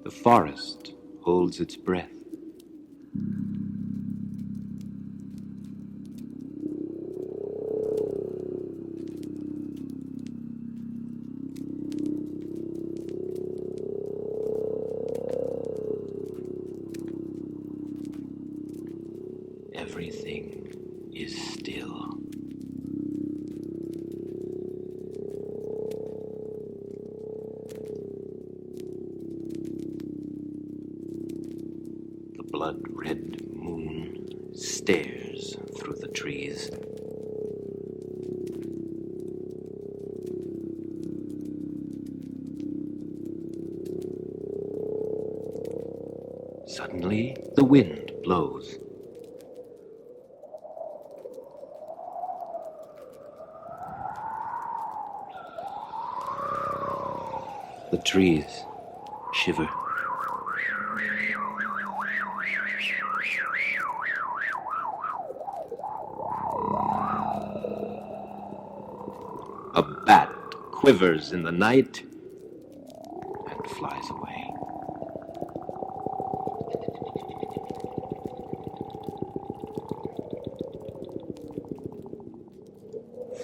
The forest holds its breath. Everything is still. The blood-red moon stares through the trees. Suddenly, the wind blows. The trees shiver. A bat quivers in the night and flies away.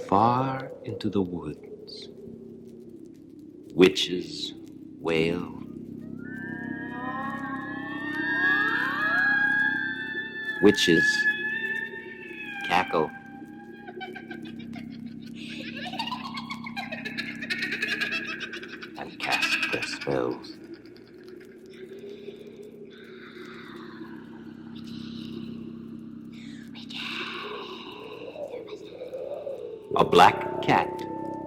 Far into the woods, witches wail. Witches cackle. And cast their spells. A black cat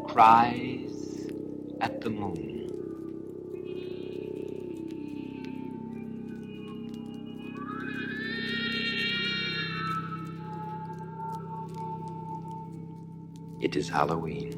cries at the moon. It is Halloween.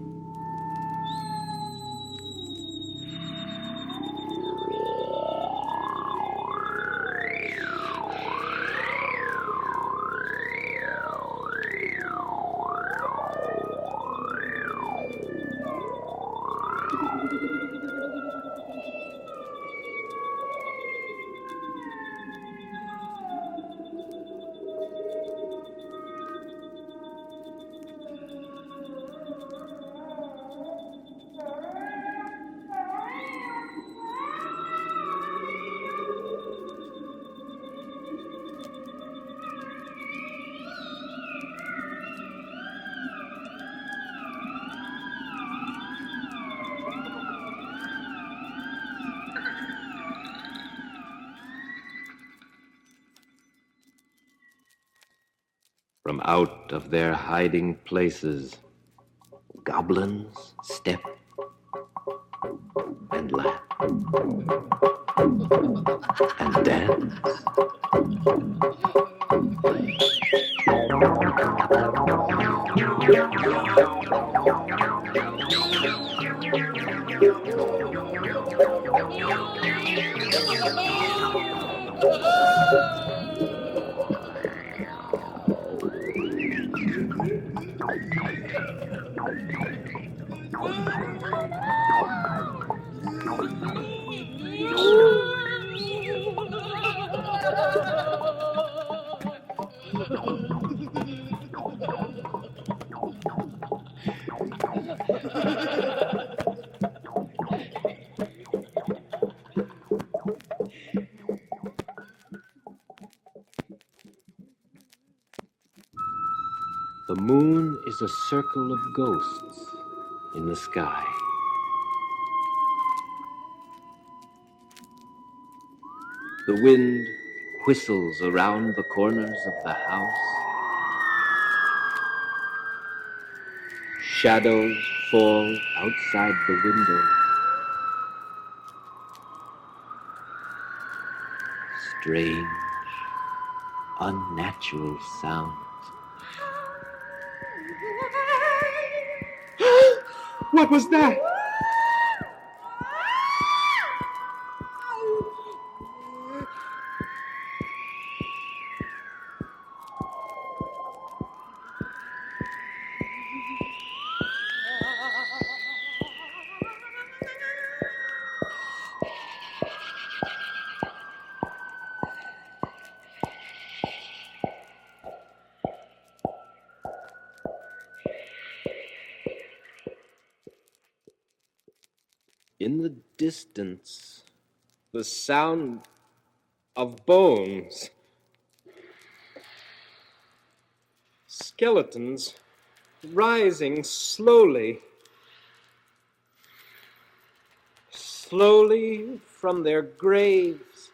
From out of their hiding places, goblins step and laugh and dance. The moon is a circle of ghosts in the sky. The wind whistles around the corners of the house. Shadows fall outside the window. Strange, unnatural sounds. What was that? In the distance, the sound of bones. Skeletons rising slowly, slowly from their graves.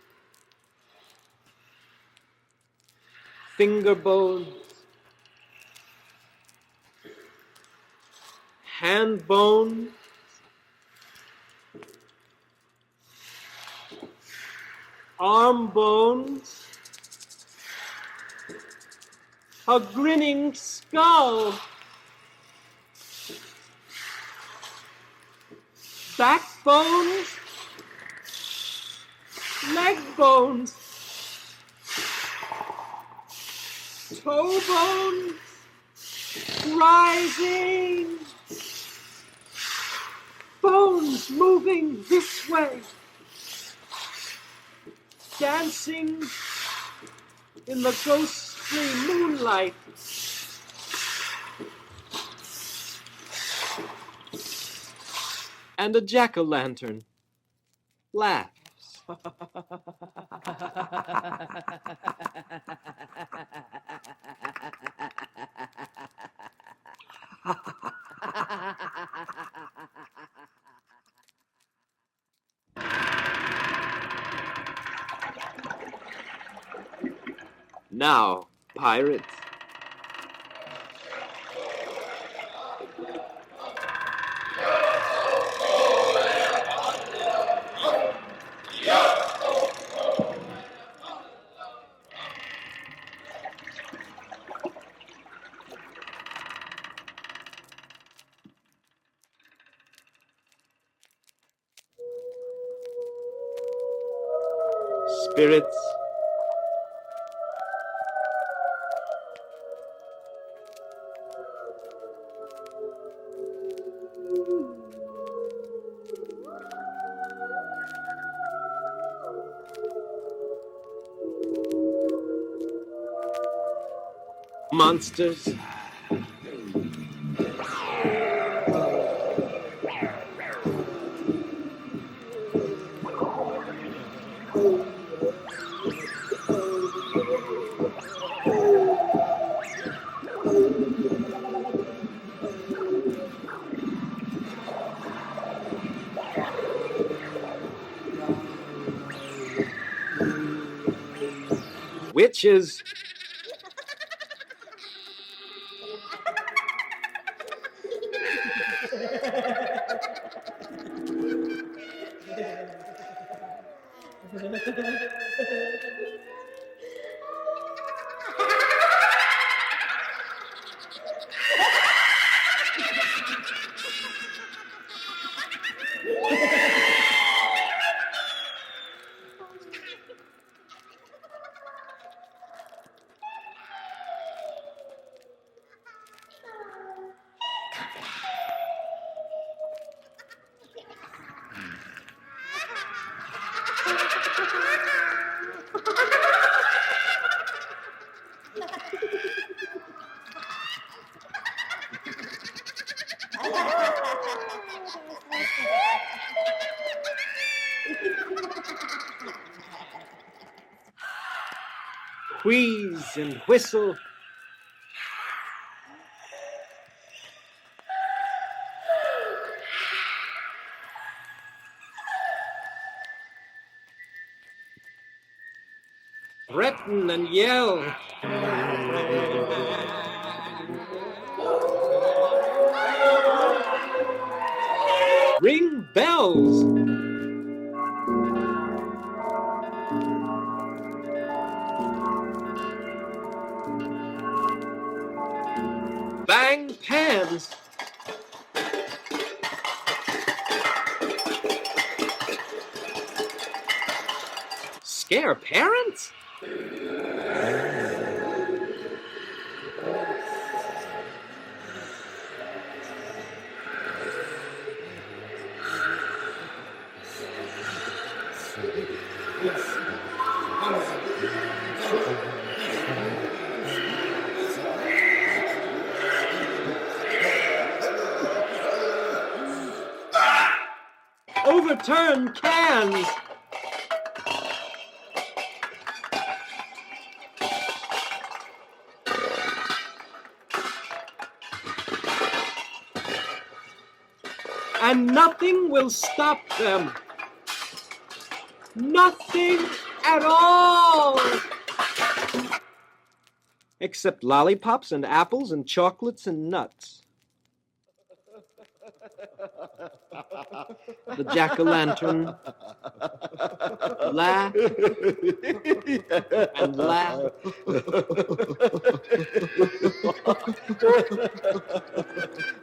Finger bones, hand bones, arm bones, a grinning skull, backbones, leg bones, toe bones, rising, bones moving this way, dancing in the ghostly moonlight. And a jack-o'-lantern laughs. Now, pirates. Spirits. Monsters. Witches. Wheeze and whistle. Threaten and yell. Ring bells. Bang pans. Scare parents? overturn cans. And nothing will stop them. Nothing at all. Except lollipops and apples and chocolates and nuts. The jack-o'-lantern laugh and laugh.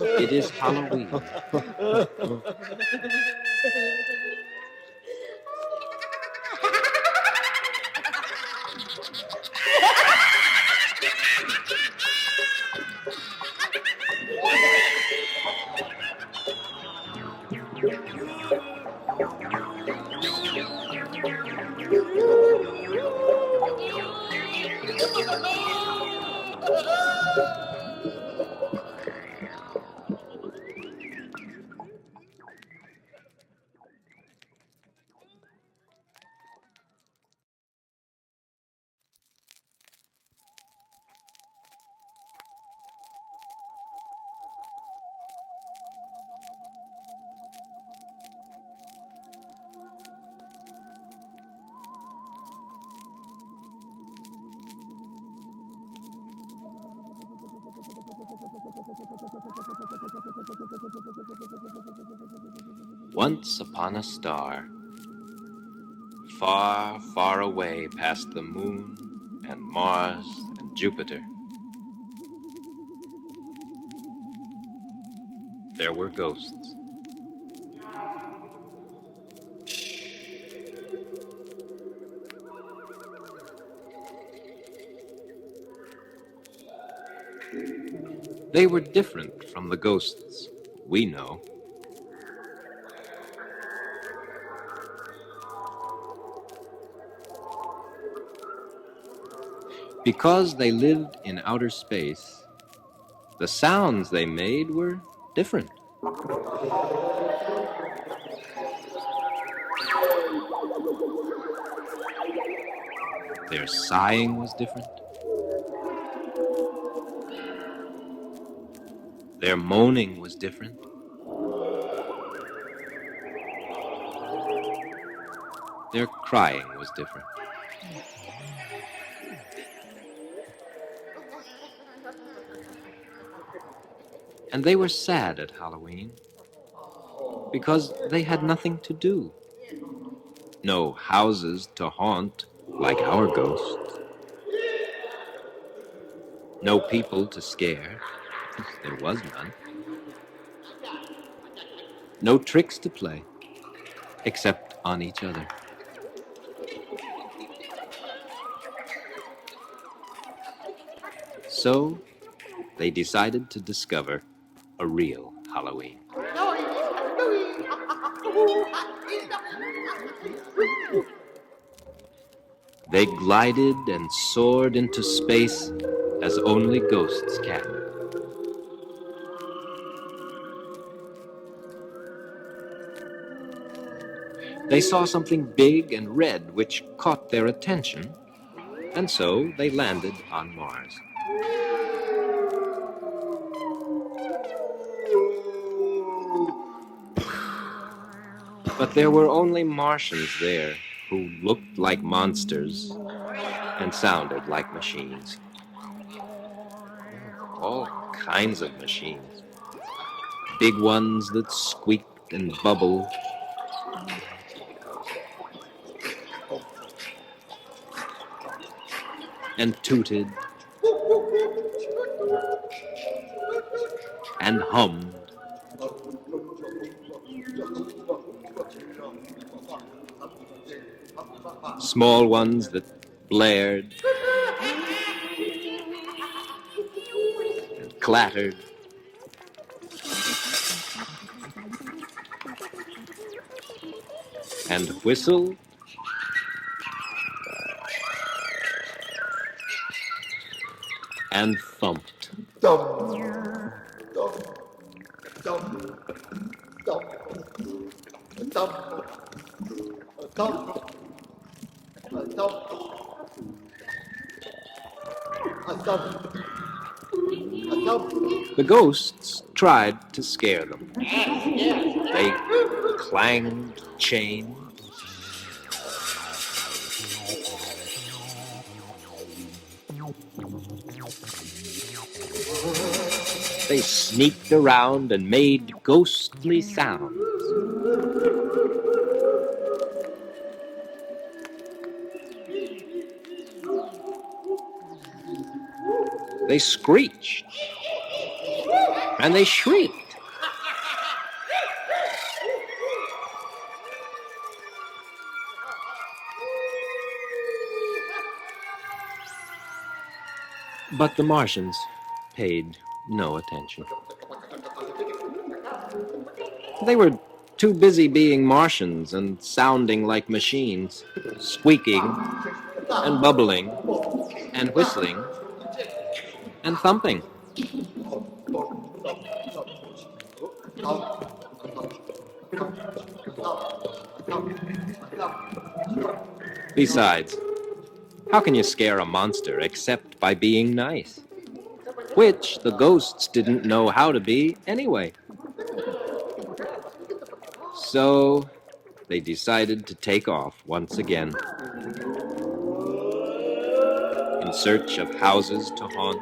It is Halloween. Once upon a star, far, far away past the moon and Mars and Jupiter, there were ghosts. They were different from the ghosts we know. Because they lived in outer space, the sounds they made were different. Their sighing was different. Their moaning was different. Their crying was different. And they were sad at Halloween because they had nothing to do. No houses to haunt like our ghosts. No people to scare. There was none. No tricks to play, except on each other. So they decided to discover a real Halloween. They glided and soared into space as only ghosts can. They saw something big and red which caught their attention, and so they landed on Mars. But there were only Martians there who looked like monsters and sounded like machines. All kinds of machines. Big ones that squeaked and bubbled. And tooted. And hummed. Small ones that blared and clattered. And whistled. And thumped. The ghosts tried to scare them. They clanged chains. They sneaked around and made ghostly sounds. They screeched and they shrieked. But the Martians paid no attention. They were too busy being Martians and sounding like machines, squeaking and bubbling and whistling and thumping. Besides, how can you scare a monster except by being nice? Which the ghosts didn't know how to be anyway. So they decided to take off once again in search of houses to haunt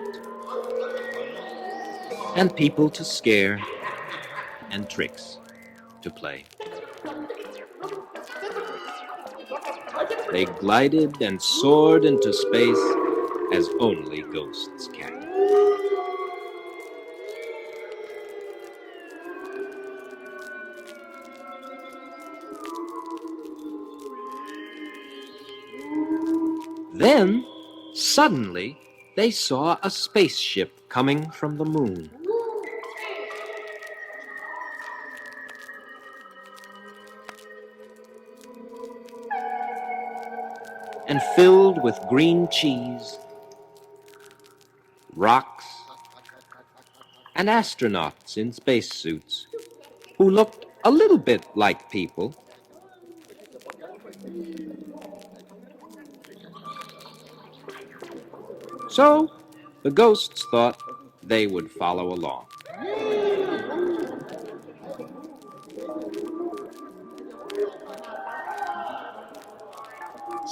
and people to scare and tricks to play. They glided and soared into space as only ghosts can. Then, suddenly, they saw a spaceship coming from the moon. And filled with green cheese, rocks, and astronauts in spacesuits who looked a little bit like people. So the ghosts thought they would follow along.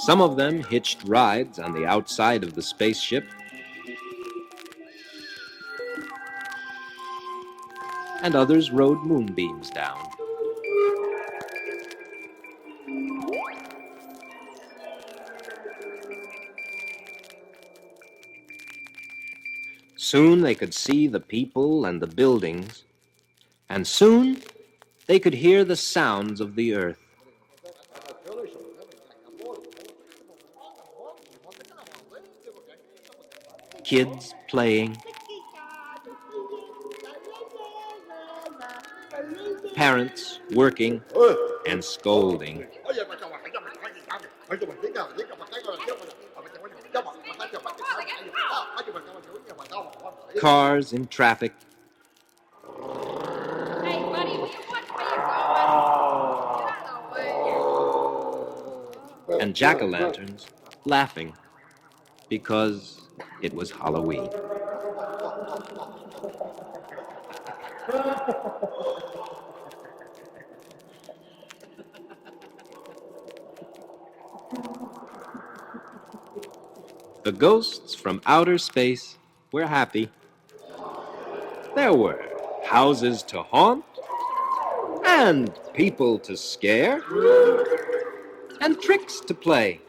Some of them hitched rides on the outside of the spaceship, and others rode moonbeams down. Soon they could see the people and the buildings, and soon they could hear the sounds of the earth. Kids playing, parents working and scolding, cars in traffic, Hey, buddy, will you watch where you're going? and jack-o'-lanterns laughing because it was Halloween. The ghosts from outer space were happy. There were houses to haunt, and people to scare, and tricks to play.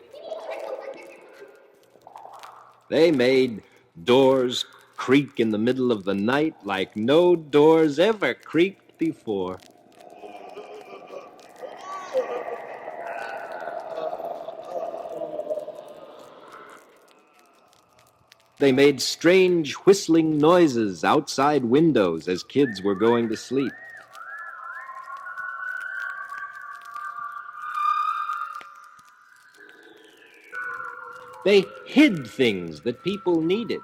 They made doors creak in the middle of the night like no doors ever creaked before. They made strange whistling noises outside windows as kids were going to sleep. They hid things that people needed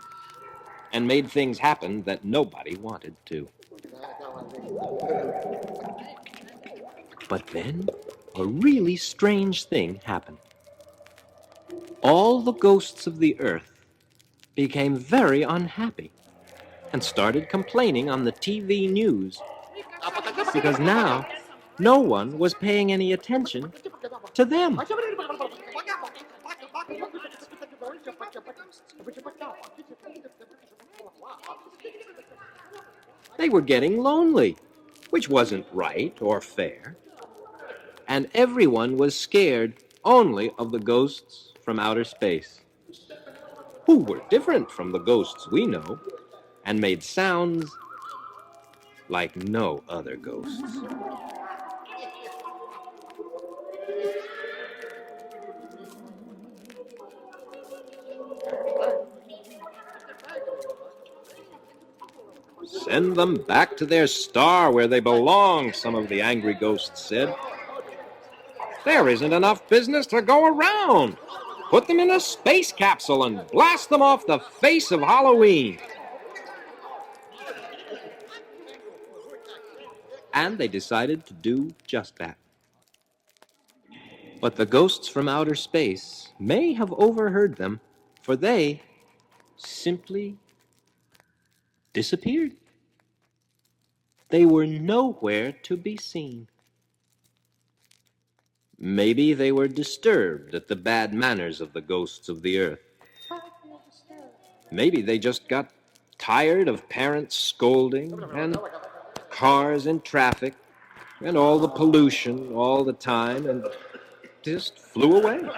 and made things happen that nobody wanted to. But then a really strange thing happened. All the ghosts of the earth became very unhappy and started complaining on the TV news because now no one was paying any attention to them. They were getting lonely, which wasn't right or fair. And everyone was scared only of the ghosts from outer space, who were different from the ghosts we know and made sounds like no other ghosts. Send them back to their star where they belong, some of the angry ghosts said. There isn't enough business to go around. Put them in a space capsule and blast them off the face of Halloween. And they decided to do just that. But the ghosts from outer space may have overheard them, for they simply disappeared. They were nowhere to be seen. Maybe they were disturbed at the bad manners of the ghosts of the earth. Maybe they just got tired of parents scolding and cars in traffic and all the pollution all the time and just flew away.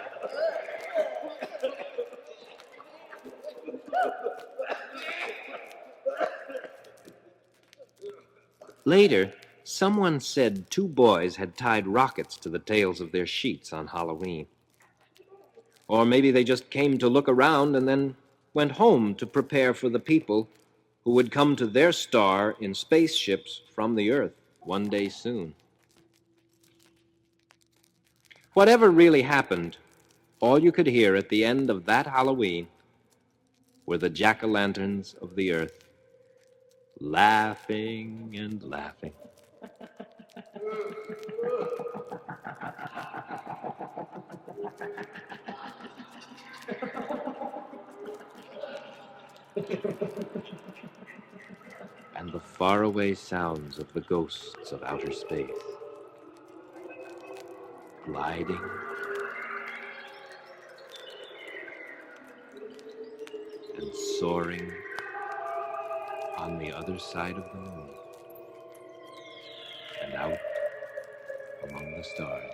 Later, someone said 2 boys had tied rockets to the tails of their sheets on Halloween. Or maybe they just came to look around and then went home to prepare for the people who would come to their star in spaceships from the Earth one day soon. Whatever really happened, all you could hear at the end of that Halloween were the jack-o'-lanterns of the Earth, laughing and laughing. And the faraway sounds of the ghosts of outer space, gliding and soaring on the other side of the moon and out among the stars.